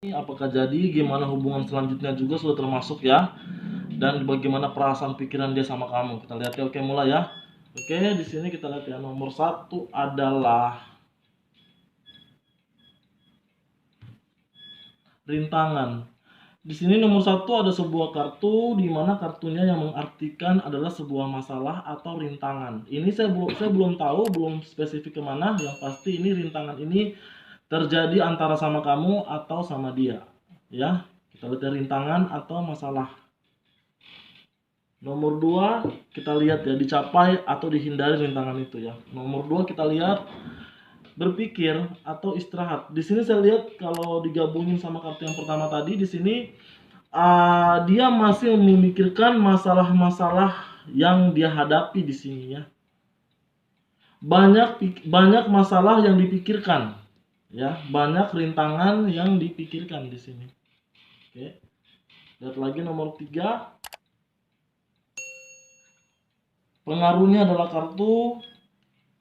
Apakah jadi, gimana hubungan selanjutnya juga sudah termasuk ya, dan bagaimana perasaan pikiran dia sama kamu. Kita lihat ya. Oke, mulai ya. Oke, di sini kita lihat ya, nomor satu adalah rintangan. Di sini nomor satu ada sebuah kartu, di mana kartunya yang mengartikan adalah sebuah masalah atau rintangan. Ini saya belum tahu, belum spesifik kemana. Yang pasti ini rintangan ini terjadi antara sama kamu atau sama dia. Ya, kita lihat ya, rintangan atau masalah. Nomor 2 kita lihat ya, dicapai atau dihindari rintangan itu ya. Nomor 2 kita lihat berpikir atau istirahat. Di sini saya lihat kalau digabungin sama kartu yang pertama tadi, di sini dia masih memikirkan masalah-masalah yang dia hadapi di sini ya. Banyak masalah yang dipikirkan ya, banyak rintangan yang dipikirkan di sini. Oke. Lihat lagi nomor 3. Pengaruhnya adalah kartu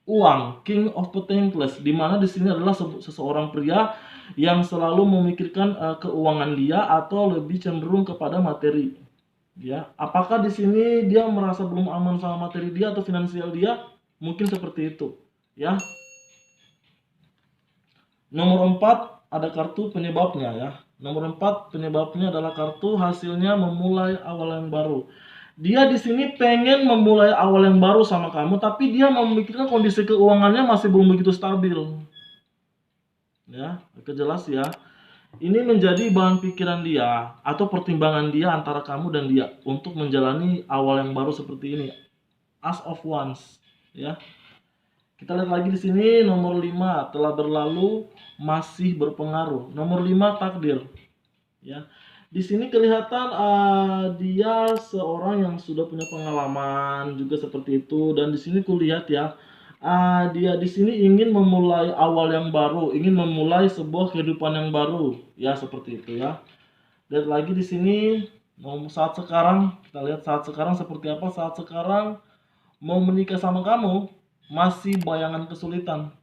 uang, King of Pentacles, di mana di sini adalah seseorang pria yang selalu memikirkan keuangan dia atau lebih cenderung kepada materi. Ya, apakah di sini dia merasa belum aman sama materi dia atau finansial dia? Mungkin seperti itu, ya. Nomor 4 ada kartu penyebabnya ya. Nomor 4 penyebabnya adalah kartu hasilnya memulai awal yang baru. Dia di sini pengen memulai awal yang baru sama kamu, tapi dia memikirkan kondisi keuangannya masih belum begitu stabil. Ya, oke, jelas ya. Ini menjadi bahan pikiran dia atau pertimbangan dia antara kamu dan dia untuk menjalani awal yang baru seperti ini. As of Wands, ya. Kita lihat lagi di sini nomor 5, telah berlalu masih berpengaruh. Nomor 5 takdir. Ya. Di sini kelihatan dia seorang yang sudah punya pengalaman juga seperti itu, dan di sini kulihat ya, dia di sini ingin memulai awal yang baru, ingin memulai sebuah kehidupan yang baru, ya seperti itu ya. Lihat lagi di sini saat sekarang, kita lihat saat sekarang seperti apa. Saat sekarang mau menikah sama kamu masih bayangan kesulitan.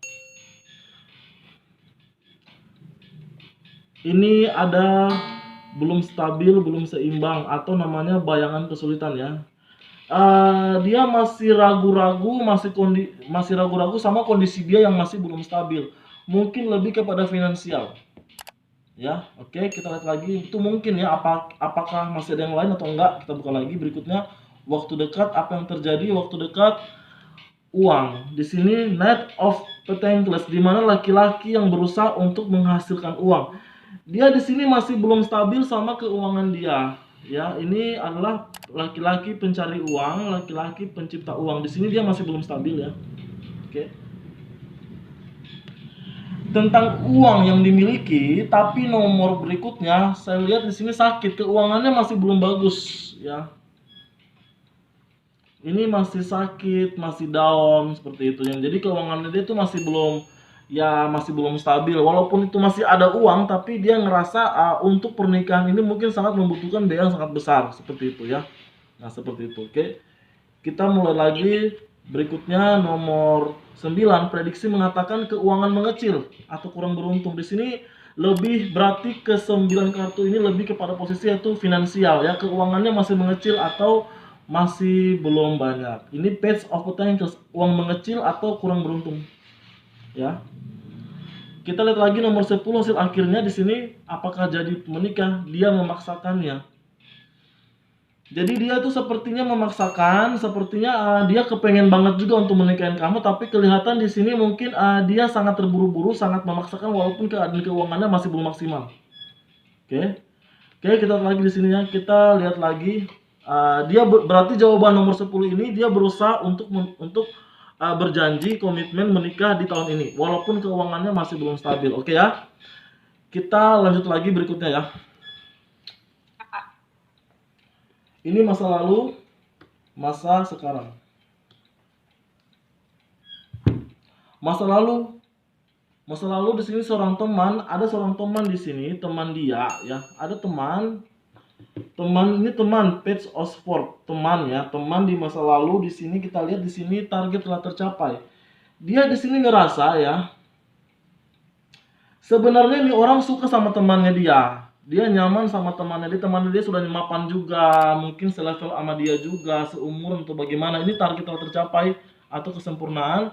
Ini ada belum stabil, belum seimbang, atau namanya bayangan kesulitan ya. Dia masih ragu-ragu, masih ragu-ragu sama kondisi dia yang masih belum stabil. Mungkin lebih kepada finansial. Ya, oke, kita lihat lagi. Itu mungkin ya, apakah masih ada yang lain atau enggak? Kita buka lagi berikutnya. Waktu dekat, apa yang terjadi? Waktu dekat, uang. Di sini Knight of Pentacles, di mana laki-laki yang berusaha untuk menghasilkan uang. Dia di sini masih belum stabil sama keuangan dia. Ya, ini adalah laki-laki pencari uang, laki-laki pencipta uang. Di sini dia masih belum stabil ya. Oke. Tentang uang yang dimiliki, tapi nomor berikutnya saya lihat di sini sakit, keuangannya masih belum bagus ya. Ini masih sakit, masih down seperti itu. Yang jadi keuangannya dia itu masih belum stabil. Walaupun itu masih ada uang, tapi dia ngerasa untuk pernikahan ini mungkin sangat membutuhkan biaya yang sangat besar seperti itu ya. Nah, seperti itu. Oke. Kita mulai lagi. Berikutnya nomor 9, prediksi mengatakan keuangan mengecil atau kurang beruntung. Di sini lebih berarti ke 9 kartu ini lebih kepada posisi yaitu finansial ya, keuangannya masih mengecil atau masih belum banyak. Ini Page of Pentacles, uang mengecil atau kurang beruntung. Ya. Kita lihat lagi nomor 10 hasil akhirnya di sini, apakah jadi menikah? Dia memaksakannya. Jadi dia tuh sepertinya memaksakan, sepertinya dia kepengen banget juga untuk menikahin kamu, tapi kelihatan di sini mungkin dia sangat terburu-buru, sangat memaksakan walaupun keadaan keuangannya masih belum maksimal. Oke. Oke, kita lihat lagi di sini ya. Kita lihat lagi. Dia berarti jawaban nomor 10 ini dia berusaha untuk berjanji komitmen menikah di tahun ini walaupun keuangannya masih belum stabil. Oke ya. Kita lanjut lagi berikutnya ya. Ini masa lalu, masa sekarang. Masa lalu di sini seorang teman, ada seorang teman di sini, teman dia ya. Ada teman ini teman Page of Swords, teman ya, teman di masa lalu. Di sini kita lihat di sini target telah tercapai. Dia di sini ngerasa ya, Sebenarnya nih orang suka sama temannya dia. Dia nyaman sama temannya dia sudah mapan juga, mungkin selevel sama dia juga, seumuran atau bagaimana. Ini target telah tercapai atau kesempurnaan.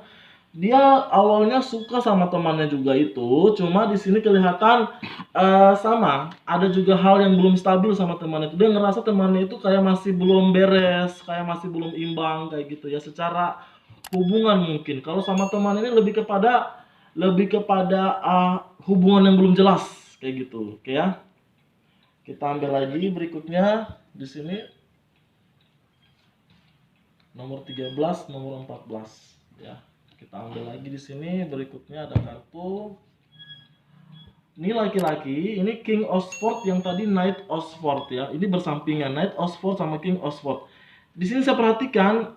Dia awalnya suka sama temannya juga itu, cuma di sini kelihatan sama. Ada juga hal yang belum stabil sama temannya itu. Dia ngerasa temannya itu kayak masih belum beres, kayak masih belum imbang kayak gitu ya. Secara hubungan mungkin. Kalau sama teman ini lebih kepada hubungan yang belum jelas kayak gitu. Oke ya. Kita ambil lagi berikutnya di sini nomor 13, nomor 14 ya. Kita ambil lagi di sini berikutnya ada kartu. Ini laki-laki, ini King of Swords yang tadi Knight of Swords ya. Ini bersampingan Knight of Swords sama King of Swords. Di sini saya perhatikan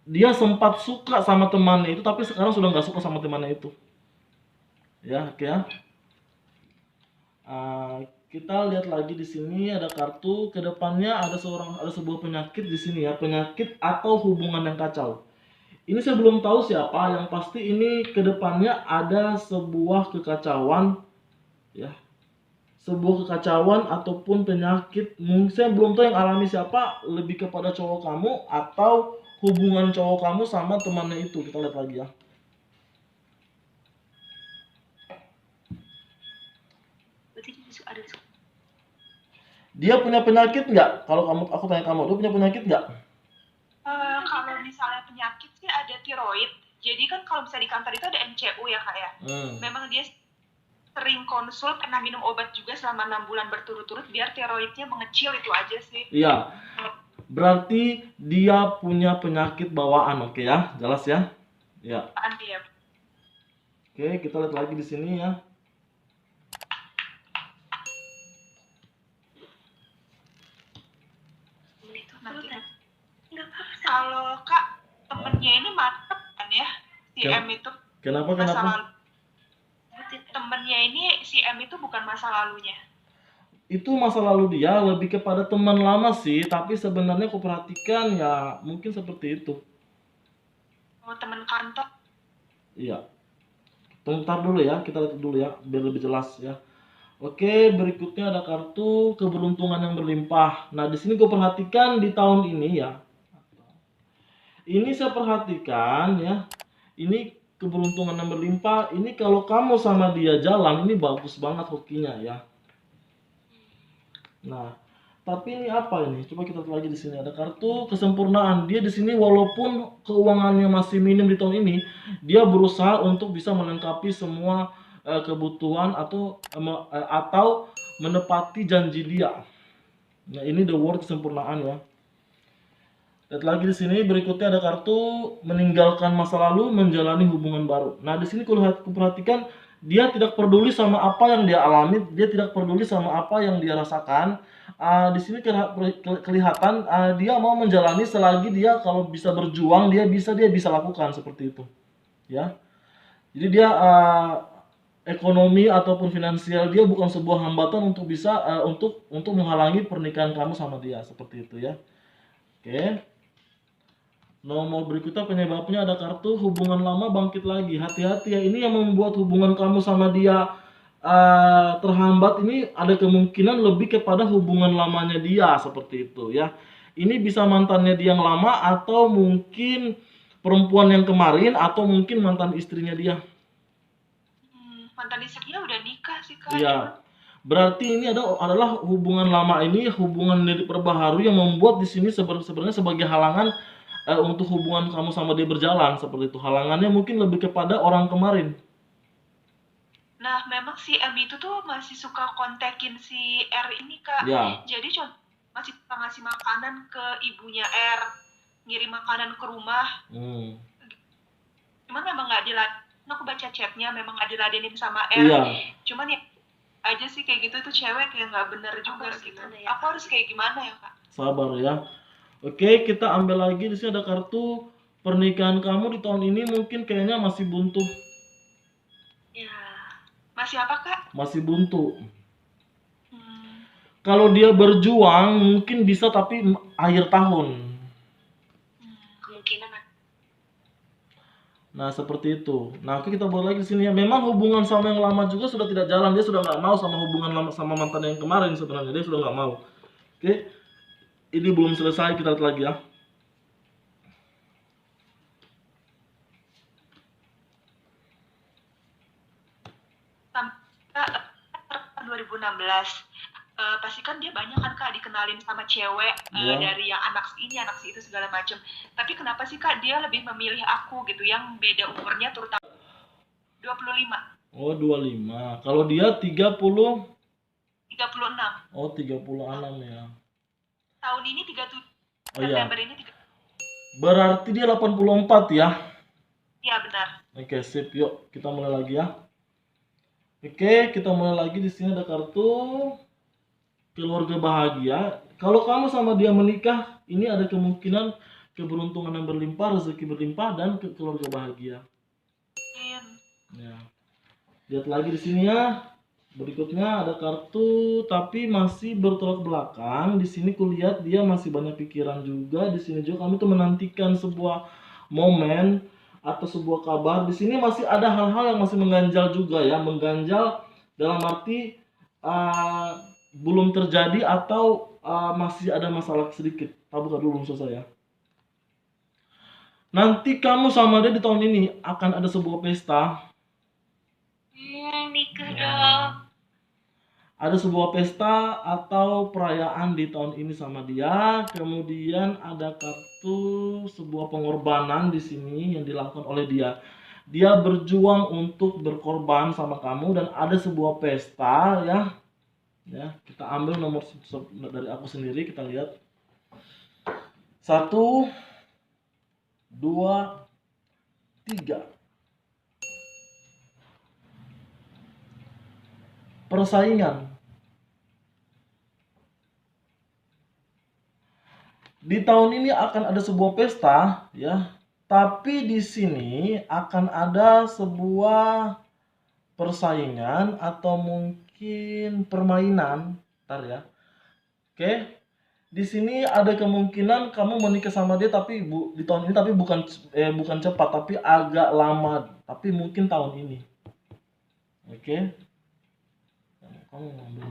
dia sempat suka sama temannya itu, tapi sekarang sudah nggak suka sama temannya itu. Ya, oke ya. Kita lihat lagi di sini ada kartu, kedepannya ada sebuah penyakit di sini ya, penyakit atau hubungan yang kacau. Ini saya belum tahu siapa, yang pasti ini kedepannya ada sebuah kekacauan ya, sebuah kekacauan ataupun penyakit. Mungkin saya belum tahu yang alami siapa, lebih kepada cowok kamu atau hubungan cowok kamu sama temannya itu. Kita lihat lagi ya. Dia punya penyakit nggak? Kalau aku tanya kamu, dia punya penyakit nggak? Kalau misalnya penyakit sih ada tiroid. Jadi kan kalau misalnya di kantor itu ada MCU ya kak ya. Memang dia sering konsul, pernah minum obat juga selama 6 bulan berturut-turut biar tiroidnya mengecil, itu aja sih. Iya. Berarti dia punya penyakit bawaan, oke ya? Jelas ya? Ya. Dia. Oke, kita lihat lagi di sini ya. Kalau kak temennya ini mantep kan ya, si M itu. Kenapa? Temennya ini si M itu bukan masa lalunya. Itu masa lalu dia, lebih kepada teman lama sih, tapi sebenarnya aku perhatikan ya mungkin seperti itu. Oh, teman kantor. Iya. Bentar dulu ya, kita lihat dulu ya biar lebih jelas ya. Oke, berikutnya ada kartu keberuntungan yang berlimpah. Nah, di sini gue perhatikan di tahun ini ya. Ini saya perhatikan ya. Ini keberuntungan yang berlimpah. Ini kalau kamu sama dia jalan, ini bagus banget hokinya ya. Nah, tapi ini apa ini? Coba kita lihat lagi di sini ada kartu kesempurnaan. Dia di sini walaupun keuangannya masih minim di tahun ini, dia berusaha untuk bisa melengkapi semua kebutuhan atau menepati janji dia. Nah, ini the word kesempurnaan ya. Lihat lagi di sini berikutnya ada kartu meninggalkan masa lalu, menjalani hubungan baru. Nah, di sini kalau aku perhatikan dia tidak peduli sama apa yang dia alami, dia tidak peduli sama apa yang dia rasakan. Di sini kelihatan dia mau menjalani selagi dia kalau bisa berjuang, dia bisa lakukan seperti itu. Ya. Jadi dia ekonomi ataupun finansial dia bukan sebuah hambatan untuk bisa untuk menghalangi pernikahan kamu sama dia, seperti itu ya. Oke. Nomor berikutnya penyebabnya ada kartu hubungan lama bangkit lagi. Hati-hati ya, ini yang membuat hubungan kamu sama dia terhambat. Ini ada kemungkinan lebih kepada hubungan lamanya dia, seperti itu ya. Ini bisa mantannya dia yang lama, atau mungkin perempuan yang kemarin, atau mungkin mantan istrinya dia. Mantan istrinya udah nikah sih kak. Iya. Berarti ini adalah hubungan lama, ini hubungan diperbaharui yang membuat di sini sebenarnya sebagai halangan untuk hubungan kamu sama dia berjalan, seperti itu. Halangannya mungkin lebih kepada orang kemarin. Nah, memang si M itu tuh masih suka kontekin si R ini kak. Ya. Jadi masih suka ngasih makanan ke ibunya R, ngirim makanan ke rumah. Cuman memang nggak diladenin. Aku baca chatnya memang nggak diladenin sama R. Iya. Cuman ya aja sih kayak gitu tuh cewek kayak nggak bener juga gitu. Ya, aku harus kayak gimana ya kak? Sabar ya. Oke, kita ambil lagi. Di sini ada kartu pernikahan kamu di tahun ini mungkin kayaknya masih buntu. Ya. Masih apa kak? Masih buntu. Kalau dia berjuang mungkin bisa, tapi akhir tahun. Kemungkinan. Nah, seperti itu. Nah, oke, kita balik lagi di sini ya. Memang hubungan sama yang lama juga sudah tidak jalan. Dia sudah nggak mau sama hubungan lama sama mantan yang kemarin sebenarnya. Dia sudah nggak mau. Oke. Ini belum selesai, kita lihat lagi ya. Sampai 2016. Pasti kan dia banyak kan Kak dikenalin sama cewek dari yang anak ini anak itu segala macam. Tapi kenapa sih Kak dia lebih memilih aku gitu yang beda umurnya terutama 25. Oh, 25. Kalau dia 36. Oh, 36 ya. Tahun ini 37. Oh iya. September ini 3. Berarti dia 84 ya. Iya, benar. Oke, sip. Yuk, kita mulai lagi ya. Oke, kita mulai lagi. Di sini ada kartu keluarga bahagia. Kalau kamu sama dia menikah, ini ada kemungkinan keberuntungan yang berlimpah, rezeki berlimpah, dan keluarga bahagia. Ya. Lihat lagi di sini ya. Berikutnya ada kartu tapi masih bertolak belakang. Di sini kulihat dia masih banyak pikiran juga. Di sini juga kamu tuh menantikan sebuah momen atau sebuah kabar. Di sini masih ada hal-hal yang masih mengganjal juga ya, mengganjal dalam arti belum terjadi atau masih ada masalah sedikit. Bukan dulu, belum selesai ya. Nanti kamu sama dia di tahun ini akan ada sebuah pesta. Nikah dong. Ada sebuah pesta atau perayaan di tahun ini sama dia. Kemudian ada kartu sebuah pengorbanan di sini yang dilakukan oleh dia. Dia berjuang untuk berkorban sama kamu dan ada sebuah pesta ya. Ya, kita ambil nomor dari aku sendiri, kita lihat. 1 2 3. Persaingan. Di tahun ini akan ada sebuah pesta ya, tapi di sini akan ada sebuah persaingan atau mungkin permainan, ntar ya. Oke. Di sini ada kemungkinan kamu menikah sama dia tapi di tahun ini, tapi bukan cepat tapi agak lama, tapi mungkin tahun ini. Oke. Kamu ngambil